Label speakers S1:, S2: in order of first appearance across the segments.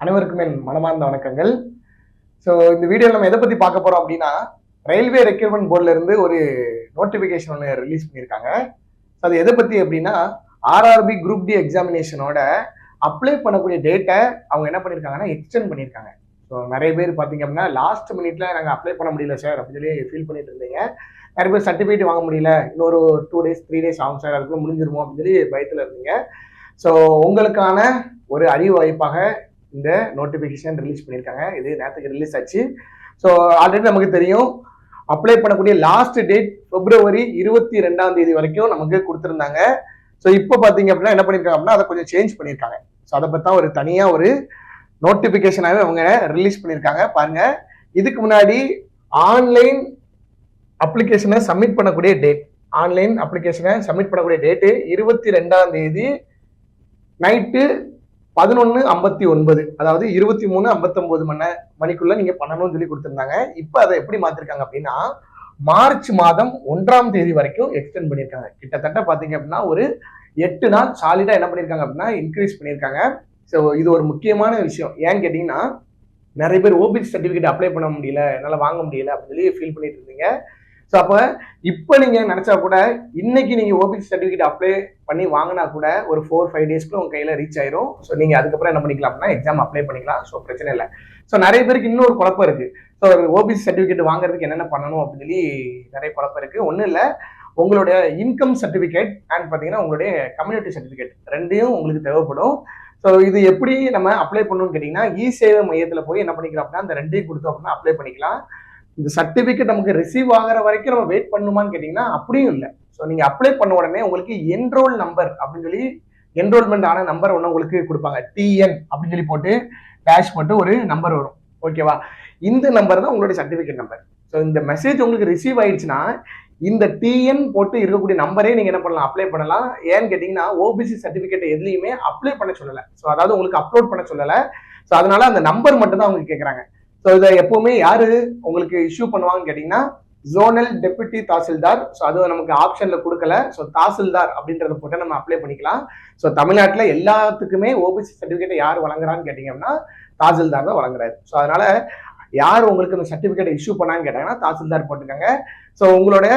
S1: அனைவருக்கும் என் மனமார்ந்த வணக்கங்கள். ஸோ இந்த வீடியோவில் நம்ம எதை பற்றி பார்க்க போகிறோம் அப்படின்னா, ரயில்வே ரெக்ரூட்மெண்ட் போர்டில் இருந்து ஒரு நோட்டிஃபிகேஷன் ஒன்று ரிலீஸ் பண்ணியிருக்காங்க. அது எதை பற்றி அப்படின்னா, ஆர்ஆர்பி குரூப் டி எக்ஸாமினேஷனோட அப்ளை பண்ணக்கூடிய டேட்டை அவங்க என்ன பண்ணியிருக்காங்கன்னா எக்ஸ்டெண்ட் பண்ணியிருக்காங்க. ஸோ நிறைய பேர் பார்த்தீங்க அப்படின்னா லாஸ்ட் மினிட்ல நாங்கள் அப்ளை பண்ண முடியல சார் அப்படின்னு சொல்லி ஃபீல் பண்ணிட்டு இருந்தீங்க. நிறைய பேர் சர்டிஃபிகேட் வாங்க முடியல, இன்னொரு 2 days 3 days ஆகும் சார், அதுக்குள்ள முடிஞ்சிருமோ அப்படின்னு சொல்லி பயத்தில் இருந்தீங்க. ஸோ உங்களுக்கான ஒரு அறிவு வாய்ப்பாக இந்த நோட்டிஃபிகேஷன் ரிலீஸ் பண்ணியிருக்காங்க. இது நேற்றுக்கு ரிலீஸ் ஆச்சு. ஸோ ஆல்ரெடி நமக்கு தெரியும், அப்ளை பண்ணக்கூடிய லாஸ்ட் டேட் February 22 வரைக்கும் நமக்கு கொடுத்துருந்தாங்க. ஸோ இப்போ பார்த்தீங்க அப்படின்னா என்ன பண்ணியிருக்காங்க அப்படின்னா அதை கொஞ்சம் சேஞ்ச் பண்ணியிருக்காங்க. ஸோ அதை பற்றி ஒரு தனியாக ஒரு நோட்டிஃபிகேஷனாகவே அவங்க ரிலீஸ் பண்ணியிருக்காங்க. பாருங்க, இதுக்கு முன்னாடி ஆன்லைன் அப்ளிகேஷனை சப்மிட் பண்ணக்கூடிய டேட், ஆன்லைன் அப்ளிகேஷனை சப்மிட் பண்ணக்கூடிய டேட்டு 22 நைட்டு 11:59, அதாவது 23:59 மணிக்குள்ள நீங்க பண்ணணும்னு சொல்லி கொடுத்துருந்தாங்க. இப்போ அதை எப்படி மாத்திருக்காங்க அப்படின்னா, மார்ச் மாதம் 1 வரைக்கும் எக்ஸ்டெண்ட் பண்ணியிருக்காங்க. கிட்டத்தட்ட பாத்தீங்க அப்படின்னா ஒரு 8 நாள் சாலிடா என்ன பண்ணியிருக்காங்க அப்படின்னா இன்க்ரீஸ் பண்ணியிருக்காங்க. ஸோ இது ஒரு முக்கியமான விஷயம். ஏன்னு கேட்டீங்கன்னா, நிறைய பேர் ஓபிசி சர்டிஃபிகேட் அப்ளை பண்ண முடியல, என்னால வாங்க முடியல அப்படின்னு சொல்லி ஃபீல் பண்ணிட்டு இருந்தீங்க. ஸோ அப்போ இப்போ நீங்கள் நினச்சா கூட இன்னைக்கு நீங்கள் ஓபிசி சர்டிஃபிகேட் அப்ளை பண்ணி வாங்கினா கூட ஒரு 4-5 daysக்குள்ள உங்கள் கையில் ரீச் ஆயிரும். ஸோ நீங்கள் அதுக்கப்புறம் என்ன பண்ணிக்கலாம் அப்படின்னா எக்ஸாம் அப்ளை பண்ணிக்கலாம். ஸோ பிரச்சனை இல்லை. ஸோ நிறைய பேருக்கு இன்னொரு குழப்பம் இருக்கு. ஸோ ஓபிசி சர்டிஃபிகேட் வாங்குறதுக்கு என்னென்ன பண்ணணும் அப்படின்னு சொல்லி நிறைய குழப்பம் இருக்கு. ஒன்றும் இல்லை, உங்களுடைய இன்கம் சர்டிஃபிகேட் அண்ட் பார்த்தீங்கன்னா உங்களுடைய கம்யூனிட்டி சர்டிஃபிகேட் ரெண்டையும் உங்களுக்கு தேவைப்படும். ஸோ இது எப்படி நம்ம அப்ளை பண்ணணும்னு கேட்டிங்கன்னா, இ சேவை மையத்தில் போய் என்ன பண்ணிக்கலாம் அப்படின்னா அந்த ரெண்டையும் கொடுத்தோம் அப்படின்னா அப்ளை பண்ணிக்கலாம். இந்த சர்டிஃபிகேட் நமக்கு ரிசீவ் ஆகிற வரைக்கும் நம்ம வெயிட் பண்ணுமான்னு கேட்டிங்கன்னா அப்படியும் இல்லை. ஸோ நீங்கள் அப்ளை பண்ண உடனே உங்களுக்கு என்ரோல் நம்பர் அப்படின்னு சொல்லி என்ரோல்மெண்ட் ஆன நம்பர் ஒன்று உங்களுக்கு கொடுப்பாங்க. டிஎன் அப்படின்னு சொல்லி போட்டு டேஷ் போட்டு ஒரு நம்பர் வரும். ஓகேவா? இந்த நம்பர் தான் உங்களுடைய சர்டிஃபிகேட் நம்பர். ஸோ இந்த மெசேஜ் உங்களுக்கு ரிசீவ் ஆயிடுச்சுன்னா இந்த டிஎன் போட்டு இருக்கக்கூடிய நம்பரே நீங்க என்ன பண்ணலாம், அப்ளை பண்ணலாம். ஏன்னு கேட்டீங்கன்னா, ஓபிசி சர்டிஃபிகேட் எதுலையுமே அப்ளை பண்ண சொல்லலை. ஸோ அதாவது உங்களுக்கு அப்லோட் பண்ண சொல்லலை. ஸோ அதனால அந்த நம்பர் மட்டும் தான் அவங்க கேட்குறாங்க. ஸோ இதை எப்பவுமே யாரு உங்களுக்கு இஷ்யூ பண்ணுவாங்கன்னு கேட்டீங்கன்னா, ஜோனல் டெபுட்டி தாசில்தார். ஸோ அது நமக்கு ஆப்ஷன்ல கொடுக்கல. ஸோ தாசில்தார் அப்படின்றத போட்டு நம்ம அப்ளை பண்ணிக்கலாம். ஸோ தமிழ்நாட்டில் எல்லாத்துக்குமே ஓபிசி சர்டிஃபிகேட் யார் வழங்குறான்னு கேட்டீங்கன்னா தாசில்தார் தான் வழங்குறாரு. ஸோ அதனால யார் உங்களுக்கு இந்த சர்டிஃபிகேட் இஷ்யூ பண்ணான்னு கேட்டாங்கன்னா தாசில்தார் போட்டுக்கோங்க. ஸோ உங்களுடைய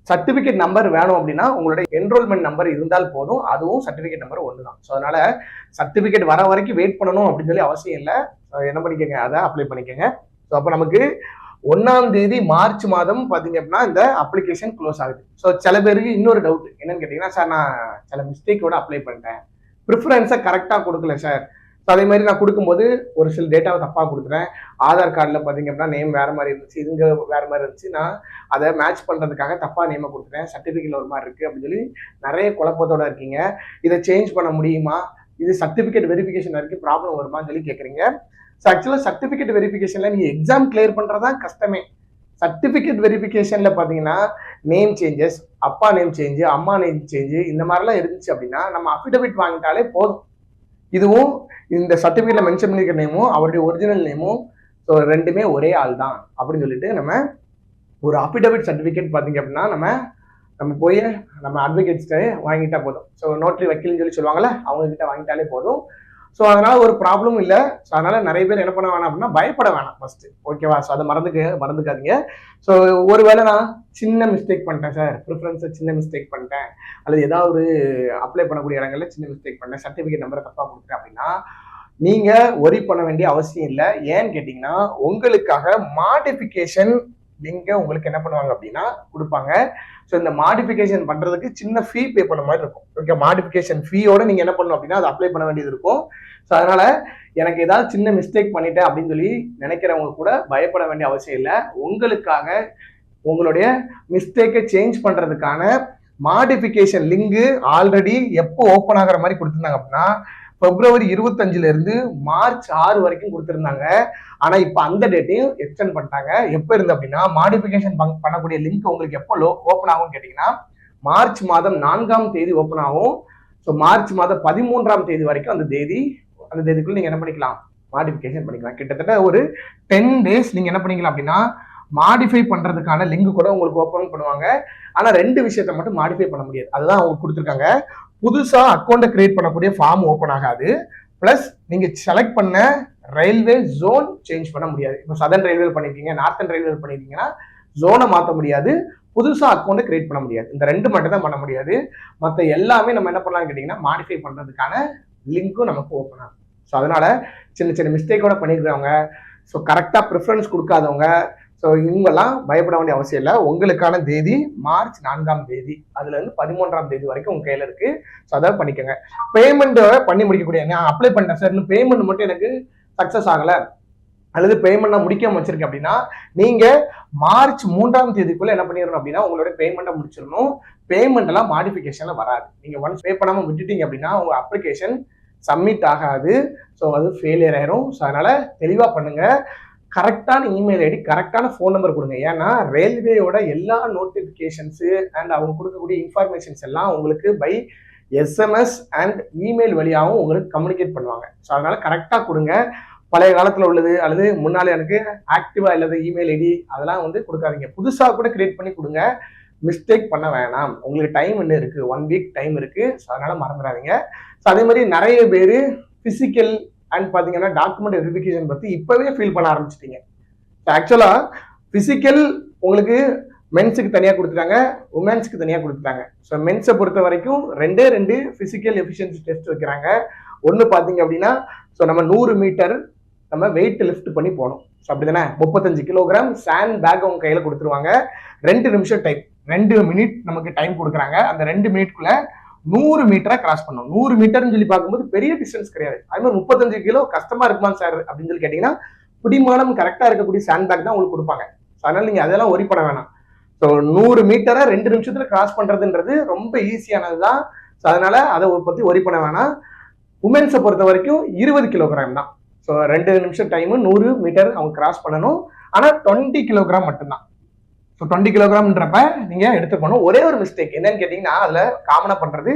S1: சர்டிஃபிகேட் நம்பர் வேணும் அப்படின்னா உங்களுடைய என்ரோல்மெண்ட் நம்பர் இருந்தால் போதும். அதுவும் சர்டிஃபிகேட் நம்பர் ஒன்று தான். ஸோ அதனால சர்டிஃபிகேட் வர வரைக்கும் வெயிட் பண்ணணும் அப்படின்னு சொல்லி அவசியம் இல்லை. என்ன பண்ணிக்கோங்க, அதை அப்ளை பண்ணிக்கோங்க. ஸோ அப்போ நமக்கு 1 மார்ச் மாதம் பார்த்தீங்க அப்படின்னா இந்த அப்ளிகேஷன் க்ளோஸ் ஆகுது. ஸோ சில பேருக்கு இன்னொரு டவுட் என்னன்னு கேட்டிங்கன்னா, சார் நான் சில மிஸ்டேக்கோட அப்ளை பண்ணிட்டேன், ப்ரிஃபரன்ஸை கரெக்டாக கொடுக்கல சார். ஸோ அதே மாதிரி நான் கொடுக்கும்போது ஒரு சில டேட்டாவை தப்பாக கொடுத்துறேன். ஆதார் கார்டில் பார்த்தீங்க அப்படின்னா நேம் வேறு மாதிரி இருந்துச்சு, இதுங்க வேறு மாதிரி இருந்துச்சு, நான் அதை மேட்ச் பண்ணுறதுக்காக தப்பாக நேமை கொடுத்துட்டேன், சர்டிஃபிகேட்டில் ஒரு மாதிரி இருக்குது அப்படின்னு சொல்லி நிறைய குழப்பத்தோட இருக்கீங்க. இதை சேஞ்ச் பண்ண முடியுமா, இது சர்டிஃபிகேட் வெரிஃபிகேஷன் வரைக்கும் ப்ராப்ளம் வருமான்னு சொல்லி கேட்குறீங்க. ஸோ ஆக்சுவலாக சர்டிஃபிகேட் வெரிஃபிகேஷனில் நீங்கள் எக்ஸாம் கிளியர் பண்ணுறதா கஷ்டமே. சர்டிஃபிகேட் வெரிஃபிகேஷனில் பார்த்தீங்கன்னா நேம் சேஞ்சஸ், அப்பா நேம் சேஞ்சு, அம்மா நேம் சேஞ்சு, இந்த மாதிரிலாம் இருந்துச்சு அப்படின்னா நம்ம அஃபிடவிட் வாங்கிட்டாலே போதும். இதுவும் இந்த சர்டிஃபிகேட்ல மென்ஷன் பண்ணிக்கிற நேமும் அவருடைய ஒரிஜினல் நேமும் ஸோ ரெண்டுமே ஒரே ஆள் தான் அப்படின்னு சொல்லிட்டு நம்ம ஒரு அஃபிடவிட் சர்டிஃபிகேட் பார்த்தீங்க அப்படின்னா நம்ம போய் நம்ம அட்வொகேட்ஸ்கிட்ட வாங்கிட்டா போதும். ஸோ நோட்டரி வக்கீல்னு சொல்லி சொல்லுவாங்கல்ல, அவங்க கிட்ட வாங்கிட்டாலே போதும். ஸோ அதனால ஒரு ப்ராப்ளமும் இல்லை. ஸோ அதனால நிறைய பேர் என்ன பண்ண வேணாம் அப்படின்னா பயப்பட வேணாம் ஃபர்ஸ்ட். ஓகேவா? ஸோ அதை மறந்துக்காதீங்க. ஸோ ஒருவேளை நான் சின்ன மிஸ்டேக் பண்ணிட்டேன் சார், ப்ரிஃபரன்ஸை சின்ன மிஸ்டேக் பண்ணிட்டேன், அல்லது ஏதாவது அப்ளை பண்ணக்கூடிய இடங்கள்ல சின்ன மிஸ்டேக் பண்ணிட்டேன், சர்டிஃபிகேட் நம்பரை தப்பாக கொடுத்துட்டேன் அப்படின்னா நீங்க ஒரி பண்ண வேண்டிய அவசியம் இல்லை. ஏன்னு கேட்டீங்கன்னா, உங்களுக்காக மாடிஃபிகேஷன் லிங்க உங்களுக்கு என்ன பண்ணுவாங்க அப்படின்னா கொடுப்பாங்க. ஸோ இந்த மாடிஃபிகேஷன் பண்றதுக்கு சின்ன ஃபீ பே பண்ண மாதிரி இருக்கும். ஓகே, மாடிஃபிகேஷன் ஃபீயோட நீங்க என்ன பண்ணணும் அப்படின்னா அதை அப்ளை பண்ண வேண்டியது இருக்கும். ஸோ அதனால எனக்கு ஏதாவது சின்ன மிஸ்டேக் பண்ணிட்டேன் அப்படின்னு சொல்லி நினைக்கிறவங்க கூட பயப்பட வேண்டிய அவசியம் இல்லை. உங்களுக்காக உங்களுடைய மிஸ்டேக்கை சேஞ்ச் பண்றதுக்கான மாடிஃபிகேஷன் லிங்க் ஆல்ரெடி எப்போ ஓப்பன் ஆகிற மாதிரி கொடுத்துருந்தாங்க அப்படின்னா February 25 மார்ச் 6 வரைக்கும் கொடுத்துருந்தாங்க. ஆனா இப்ப அந்த டேட்டையும் எக்ஸ்டெண்ட் பண்ணிட்டாங்க. எப்ப இருந்து அப்படின்னா மாடிஃபிகேஷன் பண்ணக்கூடிய லிங்க் உங்களுக்கு எப்போ ஓப்பன் ஆகும் கேட்டீங்கன்னா மார்ச் மாதம் 4 ஓப்பன் ஆகும். ஸோ மார்ச் மாதம் 13 வரைக்கும் அந்த தேதிக்குள்ள நீங்க என்ன பண்ணிக்கலாம், மாடிஃபிகேஷன் பண்ணிக்கலாம். கிட்டத்தட்ட ஒரு 10 days நீங்க என்ன பண்ணிக்கலாம் அப்படின்னா மாடிஃபை பண்றதுக்கான லிங்க் கூட உங்களுக்கு ஓப்பன் பண்ணுவாங்க. ஆனா 2 விஷயத்த மட்டும் மாடிஃபை பண்ண முடியாது. அதுதான் அவங்க கொடுத்துருக்காங்க. புதுசா அக்கௌண்ட்டை கிரியேட் பண்ணக்கூடிய ஃபார்ம் ஓப்பன் ஆகாது. பிளஸ் நீங்க செலக்ட் பண்ண ரயில்வே ஜோன் சேஞ்ச் பண்ண முடியாது. இப்போ சதர்ன் ரயில்வே பண்ணிருக்கீங்க, நார்த்தன் ரயில்வே பண்ணிருக்கீங்கன்னா ஜோனை மாற்ற முடியாது, புதுசா அக்கௌண்ட் கிரியேட் பண்ண முடியாது. இந்த ரெண்டு மட்டும் தான் பண்ண முடியாது. மற்ற எல்லாமே நம்ம என்ன பண்ணலாம்னு கேட்டீங்கன்னா மாடிஃபை பண்றதுக்கான லிங்க்கும் நமக்கு ஓப்பன் ஆகும். ஸோ அதனால சின்ன சின்ன மிஸ்டேக்கோட பண்ணிருக்கிறவங்க, ஸோ கரெக்டா ப்ரிஃபரன்ஸ் கொடுக்காதவங்க, ஸோ இவங்கெல்லாம் பயப்பட வேண்டிய அவசியம் இல்லை. உங்களுக்கான தேதி மார்ச் 4ஆம் தேதி, அதுல இருந்து 13ஆம் தேதி வரைக்கும் உங்க கையில இருக்கு. ஸோ அதை பண்ணிக்கோங்க. பேமெண்ட் பண்ணி முடிக்கக்கூடிய, நான் அப்ளை பண்ணிட்டேன் சார், இன்னும் பேமெண்ட் மட்டும் எனக்கு சக்சஸ் ஆகல அல்லது பேமெண்ட் நான் முடிக்காம வச்சிருக்கேன் அப்படின்னா, நீங்க மார்ச் 3ஆம் தேதிக்குள்ள என்ன பண்ணிடணும் அப்படின்னா உங்களோட பேமெண்ட்டை முடிச்சிடணும். பேமெண்ட் எல்லாம் மாடிஃபிகேஷன்ல வராது. நீங்க ஒன்ஸ் பே பண்ணாம விட்டுட்டீங்க அப்படின்னா உங்க அப்ளிகேஷன் சப்மிட் ஆகாது. ஸோ அது ஃபெயிலியர் ஆயிரும். ஸோ அதனால தெளிவா பண்ணுங்க. கரெக்டான இமெயில் ஐடி, கரெக்டான ஃபோன் நம்பர் கொடுங்க. ஏன்னா ரயில்வேயோட எல்லா நோட்டிபிகேஷன்ஸ் அண்ட் அவங்க கொடுக்கக்கூடிய இன்ஃபர்மேஷன்ஸ் எல்லாம் உங்களுக்கு பை எஸ்எம்எஸ் அண்ட் இமெயில் வழியாகவும் உங்களுக்கு கம்யூனிகேட் பண்ணுவாங்க. ஸோ அதனால கரெக்டாக கொடுங்க. பழைய காலத்தில் உள்ளது அல்லது முன்னாலே எனக்கு ஆக்டிவா இல்லாத இமெயில் ஐடி அதெல்லாம் வந்து கொடுக்காதீங்க. புதுசாக கூட கிரியேட் பண்ணி கொடுங்க. மிஸ்டேக் பண்ண வேணாம். உங்களுக்கு டைம் இன்னும் இருக்கு, 1 வீக் டைம் இருக்கு. ஸோ அதனால மறந்துடாதீங்க. ஸோ அதே மாதிரி நிறைய பேர் பிசிக்கல் அண்ட் பார்த்தீங்கன்னா டாக்குமெண்ட் வெரிஃபிகேஷன் பற்றி இப்போவே ஃபீல் பண்ண ஆரம்பிச்சிட்டீங்க. ஸோ ஆக்சுவலாக ஃபிசிக்கல் உங்களுக்கு மென்ஸுக்கு தனியாக கொடுத்துட்டாங்க, உமன்ஸுக்கு தனியாக கொடுத்துட்டாங்க. ஸோ மென்ஸை பொறுத்த வரைக்கும் 2 ஃபிசிக்கல் எஃபிஷியன்சி டெஸ்ட் வைக்கிறாங்க. ஒன்று பார்த்தீங்க அப்படின்னா, ஸோ நம்ம 100 மீட்டர் நம்ம வெயிட் லிஃப்ட் பண்ணி போகணும். ஸோ அப்படி தானே 35 கிலோகிராம் சாண்ட் பேக் அவங்க கையில் கொடுத்துருவாங்க. 2 நிமிஷம் டைம், 2 மினிட் நமக்கு டைம் கொடுக்குறாங்க. அந்த 2 மினிட்குள்ள 100 மீட்டரை கிராஸ் பண்ணணும். 100 மீட்டர்னு சொல்லி பார்க்கும்போது பெரிய டிஸ்டன்ஸ் கிடையாது. அது மாதிரி 35 கிலோ கஷ்டமா இருக்குமா சார் அப்படின்னு சொல்லி கேட்டீங்கன்னா, பிடிமானம் கரெக்டாக இருக்கக்கூடிய சாண்ட் பேக் தான் உங்களுக்கு கொடுப்பாங்க. அதனால நீங்க அதெல்லாம் ஒரி பண்ண வேணாம். ஸோ 100 மீட்டரை 2 நிமிஷத்துல கிராஸ் பண்றதுன்றது ரொம்ப ஈஸியானது தான். ஸோ அதனால அதை பத்தி ஒரி பண்ண வேணாம். உமன்ஸை பொறுத்த வரைக்கும் 20 கிலோகிராம் தான். ஸோ 2 நிமிஷம் டைமு 100 மீட்டர் அவங்க கிராஸ் பண்ணணும். ஆனால் 20 கிலோகிராம் மட்டும்தான். ஸோ 20 கிலோகிராம்ன்றப்ப நீங்க எடுத்துக்கணும். ஒரே ஒரு மிஸ்டேக் என்னன்னு கேட்டீங்கன்னா, அதுல காமனா பண்றது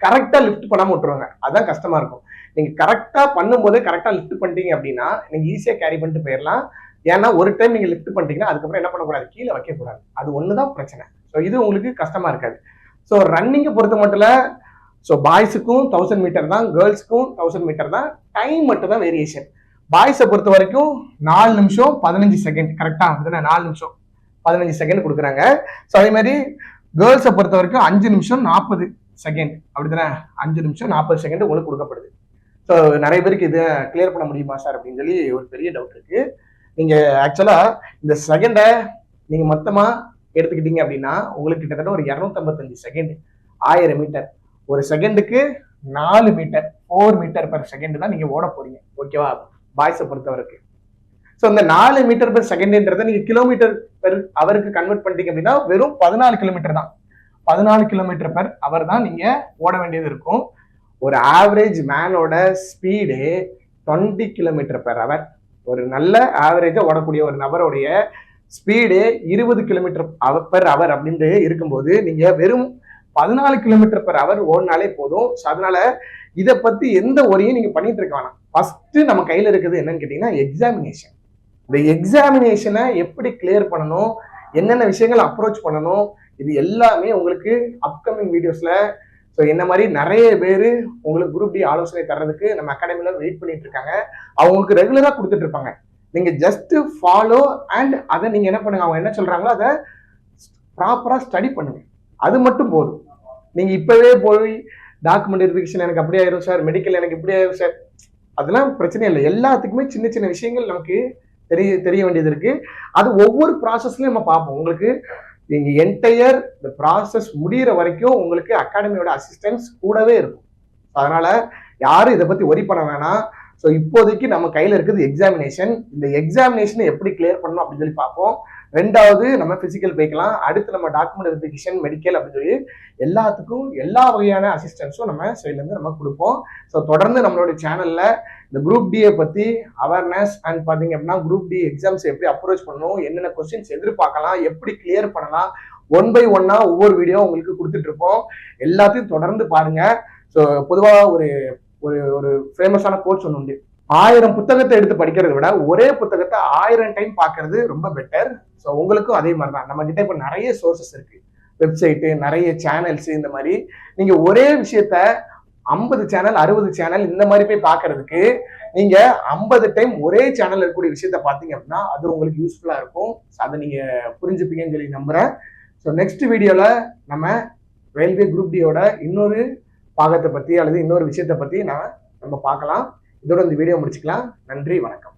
S1: கரெக்டா லிஃப்ட் பண்ணாம விட்டுருவாங்க. அதான் கஷ்டமா இருக்கும். நீங்க கரெக்டா பண்ணும்போது கரெக்டா லிஃப்ட் பண்ணிட்டீங்க அப்படின்னா நீங்க ஈஸியா கேரி பண்ணிட்டு போயிடலாம். ஏன்னா ஒரு டைம் நீங்க லிஃப்ட் பண்ணிட்டீங்கன்னா அதுக்கப்புறம் என்ன பண்ணக்கூடாது, கீழே வைக்கக்கூடாது. அது ஒண்ணுதான் பிரச்சனை. ஸோ இது உங்களுக்கு கஷ்டமா இருக்காது. ஸோ ரன்னிங்கை பொறுத்த மட்டும் ஸோ பாய்ஸுக்கும் 1000 மீட்டர் தான், கேர்ள்ஸுக்கும் 1000 மீட்டர் தான். டைம் மட்டும் தான் வேரியேஷன். பாய்ஸை பொறுத்த வரைக்கும் 4 நிமிஷம் 15 செகண்ட், கரெக்டா? 4 நிமிஷம் 15 செகண்ட் கொடுக்குறாங்க. ஸோ அதே மாதிரி கேர்ள்ஸை பொறுத்த வரைக்கும் 5 நிமிஷம் 40 செகண்ட், அப்படித்தானே? 5 நிமிஷம் 40 செகண்ட் உங்களுக்கு கொடுக்கப்படுது. ஸோ நிறைய பேருக்கு இதை கிளியர் பண்ண முடியுமா சார் அப்படின்னு சொல்லி ஒரு பெரிய டவுட் இருக்கு. நீங்க ஆக்சுவலா இந்த செகண்டை நீங்க மொத்தமா எடுத்துக்கிட்டீங்க அப்படின்னா உங்களுக்கு கிட்டத்தட்ட ஒரு 255 செகண்ட், 1000 மீட்டர். ஒரு செகண்டுக்கு 4 மீட்டர், 4 மீட்டர் பெர் செகண்ட் தான் நீங்க ஓட போறீங்க. ஓகேவா? பாய்ஸை பொறுத்த வரைக்கும். ஸோ இந்த 4 மீட்டர் பெர் செகண்ட்ன்றதை நீங்க கிலோமீட்டர் பெர் அவருக்கு கன்வெர்ட் பண்ணிட்டீங்க அப்படின்னா வெறும் 14 கிலோமீட்டர் தான். 14 கிலோமீட்டர் பெர் அவர் தான் நீங்க ஓட வேண்டியது இருக்கும். ஒரு ஆவரேஜ் மேனோட ஸ்பீடு 20 கிலோமீட்டர் பெர் அவர். ஒரு நல்ல ஆவரேஜா ஓடக்கூடிய ஒரு நபருடைய ஸ்பீடு 20 கிலோமீட்டர் பெர் அவர் அப்படின்னு இருக்கும்போது நீங்க வெறும் 14 கிலோமீட்டர் பெர் அவர் ஓடினாலே போதும். ஸோ அதனால இதை பத்தி எந்த ஒரையும் நீங்க பண்ணிட்டு இருக்க வேணாம். ஃபர்ஸ்ட் நம்ம கையில இருக்குது என்னன்னு கேட்டீங்கன்னா எக்ஸாமினேஷன். இந்த எக்ஸாமினேஷனை எப்படி கிளியர் பண்ணணும், என்னென்ன விஷயங்கள் அப்ரோச் பண்ணணும், இது எல்லாமே உங்களுக்கு அப்கமிங் வீடியோஸ்ல. ஸோ என்ன மாதிரி நிறைய பேர் உங்களுக்கு குரூப் டி ஆலோசனை தர்றதுக்கு நம்ம அகாடமில வெயிட் பண்ணிட்டு இருக்காங்க. அவங்களுக்கு ரெகுலரா கொடுத்துட்டு இருப்பாங்க. நீங்க ஜஸ்ட் ஃபாலோ அண்ட் அதை நீங்க என்ன பண்ணுங்க, அவங்க என்ன சொல்றாங்களோ அதை ப்ராப்பரா ஸ்டடி பண்ணுங்க. அது மட்டும் போதும். நீங்க இப்பவே போய் டாக்குமெண்ட் வெரிஃபிகேஷன் எனக்கு அப்படி ஆயிரும் சார், மெடிக்கல் எனக்கு இப்படி ஆயிரும் சார், அதெல்லாம் பிரச்சனை இல்லை. எல்லாத்துக்குமே சின்ன சின்ன விஷயங்கள் நமக்கு தெரிய வேண்டியது இருக்கு. அது ஒவ்வொரு ப்ராசஸ்லயும் நம்ம பார்ப்போம். உங்களுக்கு நீங்க என்டையர் இந்த ப்ராசஸ் முடிகிற வரைக்கும் உங்களுக்கு அகாடமியோட அசிஸ்டன்ஸ் கூடவே இருக்கும். அதனால யாரும் இதை பத்தி ஒரி பண்ண வேணாம். ஸோ இப்போதைக்கு நம்ம கையில இருக்குது எக்ஸாமினேஷன். இந்த எக்ஸாமினேஷனை எப்படி கிளியர் பண்ணணும் அப்படின்னு சொல்லி பார்ப்போம். 2வது நம்ம பிசிக்கல் போய்க்கலாம். அடுத்து நம்ம டாக்குமெண்ட் வெரிஃபிகேஷன், மெடிக்கல் அப்படின்னு சொல்லி எல்லாத்துக்கும் எல்லா வகையான அசிஸ்டன்ஸும் நம்ம சைட்லேருந்து நம்ம கொடுப்போம். ஸோ தொடர்ந்து நம்மளோட சேனல்ல இந்த குரூப் டியை பத்தி அவேர்னஸ் அண்ட் பார்த்தீங்க அப்படின்னா குரூப் டி எக்ஸாம்ஸ் எப்படி அப்ரோச் பண்ணணும், என்னென்ன கொஸ்டின்ஸ் எதிர்பார்க்கலாம், எப்படி கிளியர் பண்ணலாம், 1 by 1 ஒவ்வொரு வீடியோ உங்களுக்கு கொடுத்துட்டு இருப்போம். எல்லாத்தையும் தொடர்ந்து பாருங்க. ஸோ பொதுவாக ஒரு ஒரு ஒரு ஃபேமஸான கோர்ஸ் ஒன்று உண்டு. 1000 புத்தகத்தை எடுத்து படிக்கிறத விட ஒரே புத்தகத்தை 1000 டைம் பார்க்கறது ரொம்ப பெட்டர். ஸோ உங்களுக்கும் அதே மாதிரி தான். நம்ம கிட்ட இப்போ நிறைய சோர்சஸ் இருக்கு, வெப்சைட்டு, நிறைய சேனல்ஸ். இந்த மாதிரி நீங்க ஒரே விஷயத்த 50 சேனல் 60 சேனல் இந்த மாதிரி போய் பார்க்கறதுக்கு நீங்க 50 டைம் ஒரே சேனல் இருக்கக்கூடிய விஷயத்த பார்த்தீங்க அப்படின்னா அது உங்களுக்கு யூஸ்ஃபுல்லா இருக்கும். அதை நீங்க புரிஞ்சுப்பீங்கன்னு சொல்லி நம்புறேன். ஸோ நெக்ஸ்ட் வீடியோல நம்ம ரயில்வே குரூப் டியோட இன்னொரு பாகத்தை பத்தி அல்லது இன்னொரு விஷயத்தை பத்தி நம்ம பார்க்கலாம். இதோட இந்த வீடியோ முடிச்சுக்கலாம். நன்றி, வணக்கம்.